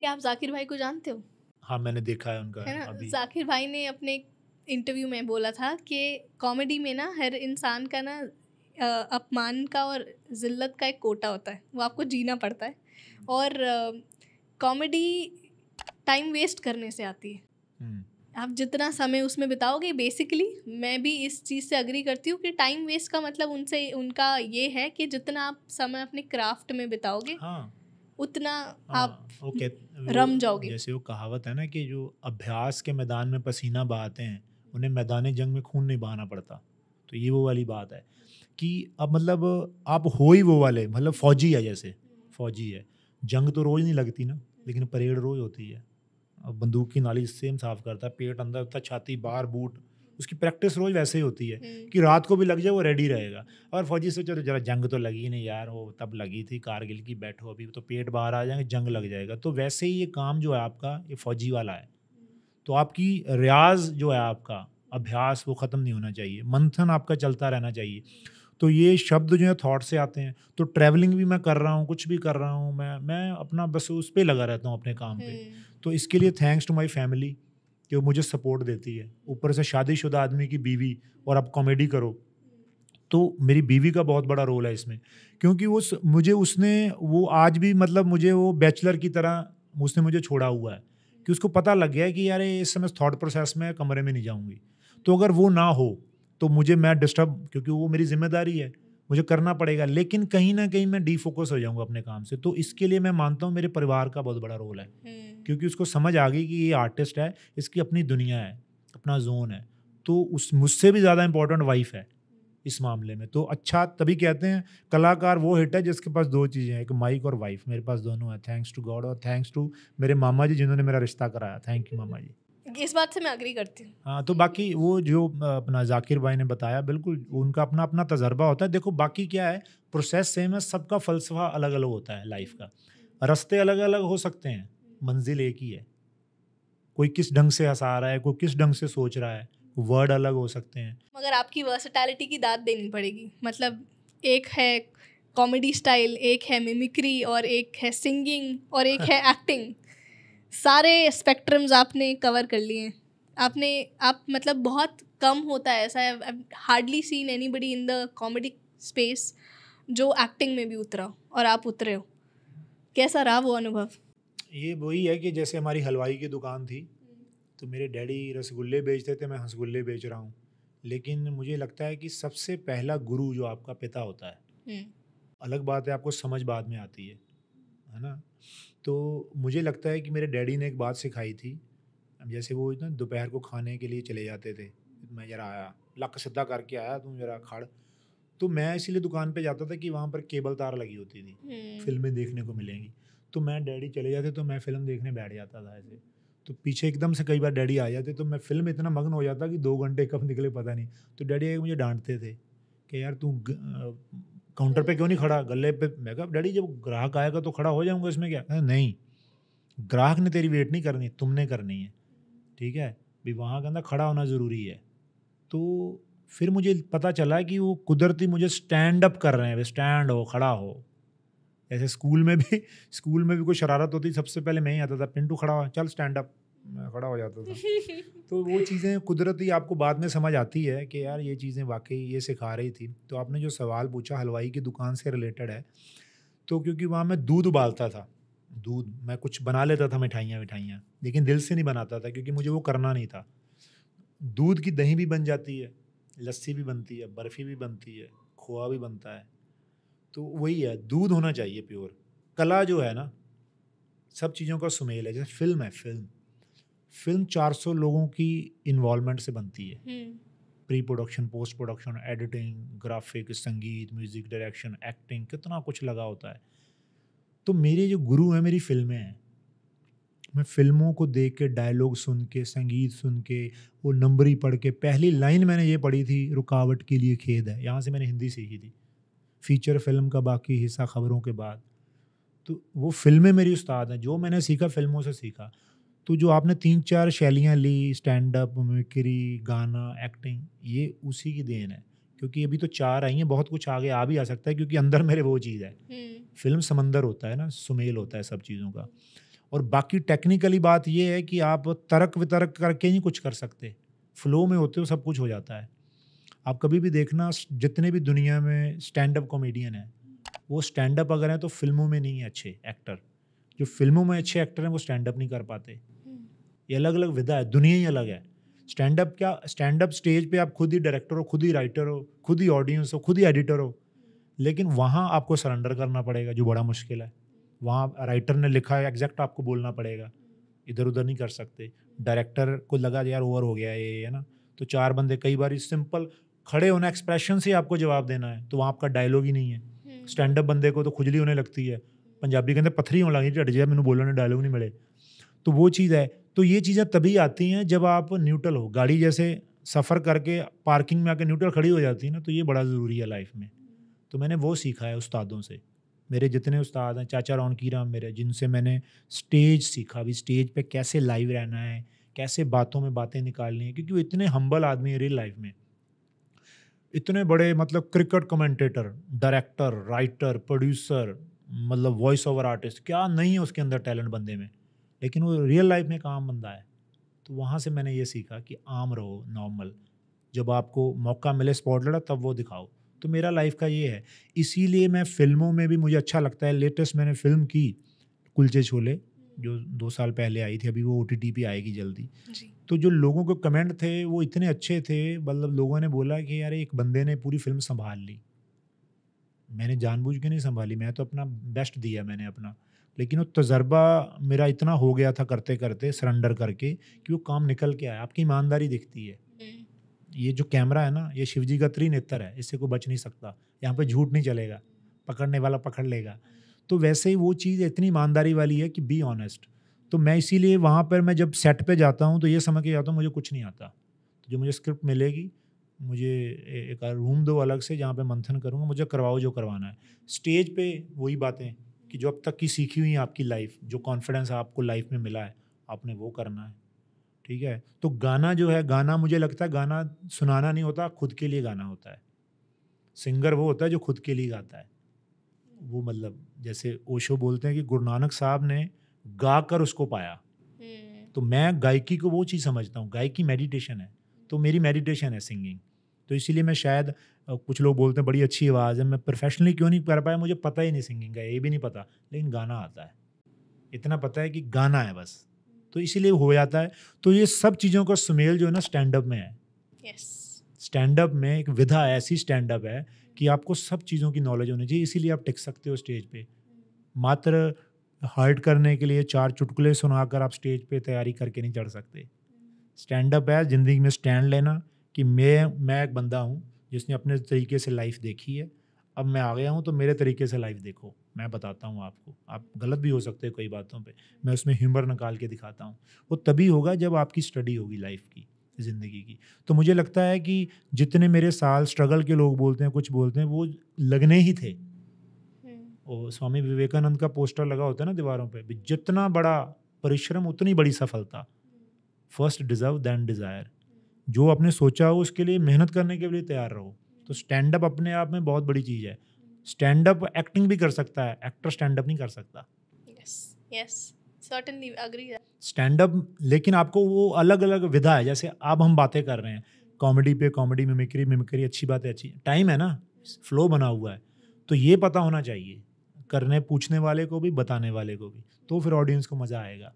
क्या आप जाकिर भाई को जानते हो? हाँ, मैंने देखा है उनका है ना? अभी। जाकिर भाई ने अपने इंटरव्यू में बोला था कि कॉमेडी में ना हर इंसान का ना अपमान का और ज़िल्लत का एक कोटा होता है, वो आपको जीना पड़ता है। और कॉमेडी टाइम वेस्ट करने से आती है। हुँ, आप जितना समय उसमें बिताओगे, बेसिकली मैं भी इस चीज़ से एग्री करती हूँ कि टाइम वेस्ट का मतलब उनसे उनका ये है कि जितना आप समय अपने क्राफ्ट में बिताओगे, हाँ, उतना आप हाँ, वो रम जाओगे। जैसे वो कहावत है ना कि जो अभ्यास के मैदान में पसीना बहाते हैं, उन्हें मैदान जंग में खून नहीं बहाना पड़ता। तो ये वो वाली बात है कि अब मतलब आप हो ही वो वाले मतलब फ़ौजी है जैसे, फ़ौजी है। जंग तो रोज़ नहीं लगती ना, लेकिन परेड रोज़ होती है। बंदूक की नाली सेम साफ करता है, पेट अंदर होता है, छाती बाहर, बूट, उसकी प्रैक्टिस रोज़ वैसे ही होती है हुँ। कि रात को भी लग जाए वो रेडी रहेगा। और फौजी से चलो जरा जंग तो लगी नहीं यार, वो तब लगी थी कारगिल की, बैठो अभी तो पेट बाहर आ जाएंगे, जंग लग जाएगा। तो वैसे ही ये काम जो है आपका, ये फौजी वाला है। तो आपकी रियाज़ जो है आपका, अभ्यास वो ख़त्म नहीं होना चाहिए, मंथन आपका चलता रहना चाहिए। तो ये शब्द जो है थॉट से आते हैं। तो ट्रैवलिंग भी मैं कर रहा हूँ, कुछ भी कर रहा हूँ, मैं अपना बस उस पे लगा रहता हूँ अपने काम पे। हुँ। तो इसके लिए थैंक्स टू माय फैमिली कि वो मुझे सपोर्ट देती है। ऊपर से शादीशुदा आदमी की बीवी और आप कॉमेडी करो, तो मेरी बीवी का बहुत बड़ा रोल है इसमें। क्योंकि मुझे उसने वो आज भी मतलब मुझे वो बैचलर की तरह उसने मुझे छोड़ा हुआ है कि उसको पता लग गया है कि यार ये इस समय थॉट प्रोसेस में कमरे में नहीं जाऊँगी। तो अगर वो ना हो, तो मुझे मैं डिस्टर्ब क्योंकि वो मेरी ज़िम्मेदारी है, मुझे करना पड़ेगा। लेकिन कहीं न कहीं मैं डिफ़ोकस हो जाऊँगा अपने काम से। तो इसके लिए मैं मानता हूँ मेरे परिवार का बहुत बड़ा रोल है। हुँ। क्योंकि उसको समझ आ गई कि ये आर्टिस्ट है, इसकी अपनी दुनिया है, अपना ज़ोन है। तो उस मुझसे भी ज़्यादा इम्पोर्टेंट वाइफ़ है। इस मामले में। तो अच्छा तभी कहते हैं कलाकार वो हिट है जिसके पास 2 चीज़ें हैं, एक माइक और वाइफ़। मेरे पास दोनों हैं, थैंक्स टू गॉड और थैंक्स टू मेरे मामा जी जिन्होंने मेरा रिश्ता कराया। थैंक यू मामा जी। इस बात से मैं एग्री करती हूँ। हाँ, तो बाकी वो जो अपना ज़ाकिर भाई ने बताया बिल्कुल उनका अपना-अपना तज़ुर्बा होता है। देखो बाकी क्या है प्रोसेस सेम है, सबका फ़लसफ़ा अलग-अलग होता है लाइफ़ का। रास्ते अलग-अलग हो सकते हैं, मंज़िल एक ही है। कोई किस ढंग से हँसा रहा है, कोई किस ढंग से सोच रहा है, वर्ड अलग हो सकते हैं। मगर आपकी वर्सेटैलिटी की दाद देनी पड़ेगी। मतलब एक है कॉमेडी स्टाइल, एक है मिमिक्री और एक है सिंगिंग और एक है एक्टिंग। सारे स्पेक्ट्रम्स आपने कवर कर लिए हैं। आपने आप मतलब बहुत कम होता है ऐसा, I hardly seen anybody in the comedy space जो एक्टिंग में भी उतरा हो और आप उतरे हो। कैसा रहा वो अनुभव? ये वही है कि जैसे हमारी हलवाई की दुकान थी, तो मेरे डैडी रसगुल्ले बेचते थे, मैं रसगुल्ले बेच रहा हूँ। लेकिन मुझे लगता है कि सबसे पहला गुरु जो आपका पिता होता है, हुँ। अलग बात है आपको समझ बाद में आती है ना? तो मुझे लगता है कि मेरे डैडी ने एक बात सिखाई थी, अब जैसे वो ना दोपहर को खाने के लिए चले जाते थे, मैं ज़रा आया, लक सीधा करके आया तुम ज़रा खड़। तो मैं इसीलिए दुकान पे जाता था कि वहाँ पर केबल तार लगी होती थी, हुँ। फ़िल्में देखने को मिलेंगी। तो मैं डैडी चले जाते तो मैं फ़िल्म देखने बैठ जाता था ऐसे। तो पीछे एकदम से कई बार डैडी आ जाते तो मैं फ़िल्म में इतना मग्न हो जाता कि 2 घंटे कब निकले पता नहीं। तो डैडी आके मुझे डाँटते थे कि यार तू काउंटर पे क्यों नहीं खड़ा? गल्ले पे मैं कहा डैडी जब ग्राहक आएगा तो खड़ा हो जाऊँगा इसमें क्या? कहते नहीं, ग्राहक ने तेरी वेट नहीं करनी, तुमने करनी है, ठीक है? भई वहाँ के अंदर खड़ा होना ज़रूरी है। तो फिर मुझे पता चला कि वो कुदरती मुझे स्टैंड अप कर रहे हैं, स्टैंड हो, खड़ा हो। ऐसे स्कूल में भी कोई शरारत होती सबसे पहले मैं ही आता था, पिंटू खड़ा हो, चल स्टैंड अप, मैं खड़ा हो जाता था। तो वो चीज़ें कुदरती आपको बाद में समझ आती है कि यार ये चीज़ें वाक़ई ये सिखा रही थी। तो आपने जो सवाल पूछा हलवाई की दुकान से रिलेटेड है, तो क्योंकि वहाँ मैं दूध उबालता था, दूध मैं कुछ बना लेता था मिठाइयाँ-विठाइयाँ, लेकिन दिल से नहीं बनाता था क्योंकि मुझे वो करना नहीं था। दूध की दही भी बन जाती है, लस्सी भी बनती है, बर्फ़ी भी बनती है, खोआ भी बनता है। तो वही है, दूध होना चाहिए प्योर। कला जो है ना, सब चीज़ों का सुमेल है। जैसे फ़िल्म है फ़िल्म, फ़िल्म 400 लोगों की इन्वॉल्वमेंट से बनती है। हुँ। Pre production, post production, editing, graphic, संगीत, म्यूज़िक डायरेक्शन, एक्टिंग कितना कुछ लगा होता है। तो मेरे जो गुरु हैं मेरी फ़िल्में हैं। मैं फ़िल्मों को देख के, डायलॉग सुन के, संगीत सुन के, वो नंबरी पढ़ के पहली लाइन मैंने ये पढ़ी थी, रुकावट के लिए खेद है। यहाँ से मैंने हिंदी सीखी थी। फ़ीचर फ़िल्म का बाकी हिस्सा खबरों के बाद। तो वो फ़िल्में मेरी उस्ताद हैं, जो मैंने सीखा फ़िल्मों से सीखा। तो जो आपने 3-4 शैलियाँ ली, स्टैंड अप, मिमिक्री, गाना, एक्टिंग, ये उसी की देन है। क्योंकि अभी तो 4 आई हैं, बहुत कुछ आगे आ भी आ सकता है क्योंकि अंदर मेरे वो चीज़ है। हुँ। फ़िल्म समंदर होता है ना, सुमेल होता है सब चीज़ों का। और बाकी टेक्निकली बात ये है कि आप तर्क वितर्क करके नहीं कुछ कर सकते, फ्लो में होते हो सब कुछ हो जाता है। आप कभी भी देखना, जितने भी दुनिया में स्टैंड अप कॉमेडियन हैं, वो स्टैंड अप अगर हैं तो फिल्मों में नहीं है अच्छे एक्टर। जो फिल्मों में अच्छे एक्टर हैं वो स्टैंड अप नहीं कर पाते। ये अलग अलग विधा है, दुनिया ही अलग है। स्टैंड अप क्या, स्टैंड अप स्टेज पे आप खुद ही डायरेक्टर हो, खुद ही राइटर हो, खुद ही ऑडियंस हो, खुद ही एडिटर हो, लेकिन वहाँ आपको सरेंडर करना पड़ेगा, जो बड़ा मुश्किल है। वहाँ राइटर ने लिखा है एग्जैक्ट आपको बोलना पड़ेगा, इधर उधर नहीं कर सकते। डायरेक्टर को लगा यार ओवर हो गया ये, है ना, तो चार बंदे, कई बार सिंपल खड़े होना, एक्सप्रेशन से आपको जवाब देना है, तो वहाँ आपका डायलॉग ही नहीं है। स्टैंड अप बंदे को तो खुजली होने लगती है, पंजाबी कहते पत्थरी होने लगी, ढट जाए मैंने बोलने डायलॉग नहीं मिले, तो वो चीज़ है। तो ये चीज़ें तभी आती हैं जब आप न्यूट्रल हो। गाड़ी जैसे सफ़र करके पार्किंग में आके न्यूट्रल खड़ी हो जाती है ना, तो ये बड़ा ज़रूरी है लाइफ में। तो मैंने वो सीखा है उस्तादों से। मेरे जितने उस्ताद हैं, चाचा रौनकी राम मेरे, जिनसे मैंने स्टेज सीखा, भी स्टेज पे कैसे लाइव रहना है, कैसे बातों में बातें निकालनी है, क्योंकि वो इतने हम्बल आदमी है रियल लाइफ में। इतने बड़े मतलब cricket commentator, director, writer, producer, मतलब वॉइस ओवर आर्टिस्ट, क्या नहीं है उसके अंदर टैलेंट बंदे में, लेकिन वो रियल लाइफ में एक आम बंदा है। तो वहाँ से मैंने ये सीखा कि आम रहो, नॉर्मल, जब आपको मौका मिले स्पॉटलाइट तब वो दिखाओ। तो मेरा लाइफ का ये है, इसीलिए मैं फ़िल्मों में भी मुझे अच्छा लगता है। लेटेस्ट मैंने फ़िल्म की कुलचे छोले, जो 2 साल पहले आई थी, अभी वो OTT पे आएगी जल्दी। तो जो लोगों के कमेंट थे वो इतने अच्छे थे, मतलब लोगों ने बोला कि यार एक बंदे ने पूरी फ़िल्म संभाल ली। मैंने जानबूझ के नहीं संभाली, मैं तो अपना बेस्ट दिया मैंने अपना, लेकिन वो तजर्बा मेरा इतना हो गया था करते करते, सरेंडर करके, कि वो काम निकल के आया। आपकी ईमानदारी दिखती है। ये जो कैमरा है ना, ये शिव जी का त्रिनेत्र है, इससे कोई बच नहीं सकता। यहाँ पे झूठ नहीं चलेगा, पकड़ने वाला पकड़ लेगा। तो वैसे ही वो चीज़ इतनी ईमानदारी वाली है कि बी ऑनेस्ट। तो मैं इसीलिए वहाँ पर मैं जब सेट पे जाता हूँ तो ये समझ के जाता हूँ मुझे कुछ नहीं आता। तो जो मुझे स्क्रिप्ट मिलेगी, मुझे एक रूम दो अलग से, जहाँ पे मंथन करूँगा, मुझे करवाओ जो करवाना है। स्टेज पे वही बातें कि जो अब तक की सीखी हुई है आपकी लाइफ, जो कॉन्फिडेंस आपको लाइफ में मिला है, आपने वो करना है। ठीक है। तो गाना जो है, गाना मुझे लगता है गाना सुनाना नहीं होता, खुद के लिए गाना होता है। सिंगर वो होता है जो खुद के लिए गाता है। वो मतलब जैसे ओशो बोलते हैं कि गुरु नानक साहब ने गा कर उसको पाया। तो मैं गायकी को वो चीज़ समझता हूँ, गायकी मेडिटेशन है। तो मेरी मेडिटेशन है सिंगिंग। तो इसीलिए मैं शायद, कुछ लोग बोलते हैं बड़ी अच्छी आवाज़ है, मैं प्रोफेशनली क्यों नहीं कर पाया, मुझे पता ही नहीं सिंगिंग का, ये भी नहीं पता, लेकिन गाना आता है। इतना पता है कि गाना है बस, तो इसीलिए हो जाता है। तो ये सब चीज़ों का सुमेल जो है ना स्टैंड अप में है। स्टैंड अप में एक विधा ऐसी स्टैंड अप है कि आपको सब चीज़ों की नॉलेज होनी चाहिए, इसीलिए आप टिक सकते हो स्टेज पे। मात्र हर्ट करने के लिए 4 चुटकुले सुनाकर आप स्टेज पे तैयारी करके नहीं चढ़ सकते। स्टैंड अप है ज़िंदगी में स्टैंड लेना कि मैं एक बंदा हूँ जिसने अपने तरीके से लाइफ देखी है, अब मैं आ गया हूँ तो मेरे तरीके से लाइफ देखो, मैं बताता हूँ आपको। आप गलत भी हो सकते हो कई बातों पे, मैं उसमें ह्यूमर निकाल के दिखाता हूँ। वो तभी होगा जब आपकी स्टडी होगी लाइफ की, ज़िंदगी की। तो मुझे लगता है कि जितने मेरे साल स्ट्रगल के लोग बोलते हैं, कुछ बोलते हैं, वो लगने ही थे। और स्वामी विवेकानंद का पोस्टर लगा होता है ना दीवारों पे, जितना बड़ा परिश्रम उतनी बड़ी सफलता। First deserve then desire. जो आपने सोचा हो उसके लिए मेहनत करने के लिए तैयार रहो। तो स्टैंड अप अपने आप में बहुत बड़ी चीज़ है। स्टैंड अप एक्टिंग भी कर सकता है, एक्टर स्टैंड अप नहीं कर सकता। Yes certainly agree. Stand up, लेकिन आपको वो अलग अलग विधा है। जैसे अब हम बातें कर रहे हैं कॉमेडी पे, कॉमेडी, मिमिक्री अच्छी बात है, अच्छी टाइम है ना, फ्लो बना हुआ है। तो ये पता होना चाहिए करने, पूछने वाले को भी, बताने वाले को भी, तो फिर ऑडियंस को मज़ा आएगा।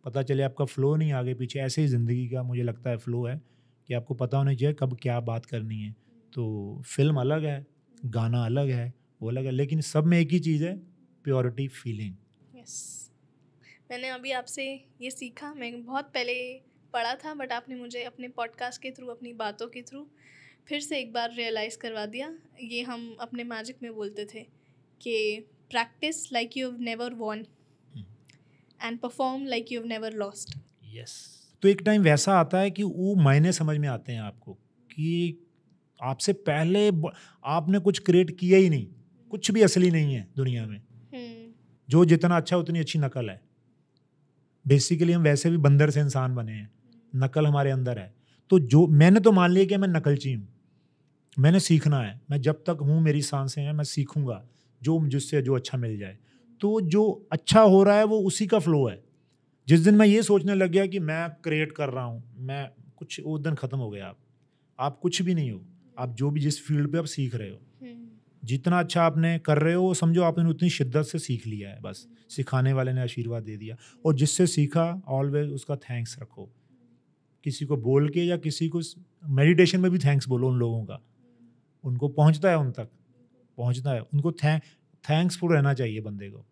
पता चले आपका फ़्लो नहीं आगे पीछे। ऐसे ही ज़िंदगी का मुझे लगता है फ़्लो है कि आपको पता होना चाहिए कब क्या बात करनी है। तो फिल्म अलग है, गाना अलग है, वो अलग है, लेकिन सब में एक ही चीज़ है, प्योरिटी, फीलिंग। मैंने अभी आपसे ये सीखा, मैं बहुत पहले पढ़ा था, बट आपने मुझे अपने पॉडकास्ट के थ्रू, अपनी बातों के थ्रू फिर से एक बार रियलाइज़ करवा दिया। ये हम अपने मैजिक में बोलते थे कि practice like you have never won and perform like you have never lost. Yes. तो एक टाइम वैसा आता है कि वो मायने समझ में आते हैं आपको कि आपसे पहले आपने कुछ क्रिएट किया ही नहीं, कुछ भी असली नहीं है दुनिया में। जो जितना अच्छा उतनी अच्छी नकल है। बेसिकली हम वैसे भी बंदर से इंसान बने हैं, नकल हमारे अंदर है। तो जो मैंने तो मान लिया कि मैं नकलची हूँ, मैंने सीखना है, मैं जब तक हूँ मेरी सांसें हैं मैं सीखूंगा जो मुझसे जो अच्छा मिल जाए। तो जो अच्छा हो रहा है वो उसी का फ्लो है। जिस दिन मैं ये सोचने लग गया कि मैं क्रिएट कर रहा हूँ, मैं कुछ, उस दिन ख़त्म हो गया। आप कुछ भी नहीं हो, आप जो भी जिस फील्ड पे आप सीख रहे हो, जितना अच्छा आपने कर रहे हो, वो समझो आपने उतनी शिद्दत से सीख लिया है, बस सिखाने वाले ने आशीर्वाद दे दिया। और जिससे सीखा ऑलवेज उसका थैंक्स रखो, किसी को बोल के या किसी को मेडिटेशन में भी थैंक्स बोलो उन लोगों का, उनको पहुंचता है, उन तक पहुंचता है, उनको थैंक्सफुल रहना चाहिए बंदे को,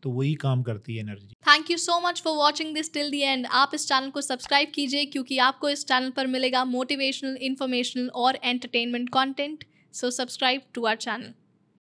तो वही काम करती है energy. Thank you so much for watching this till the end. आप इस चैनल को सब्सक्राइब कीजिए क्योंकि आपको इस चैनल पर मिलेगा मोटिवेशनल, इन्फॉर्मेशनल और entertainment content. So subscribe to our channel.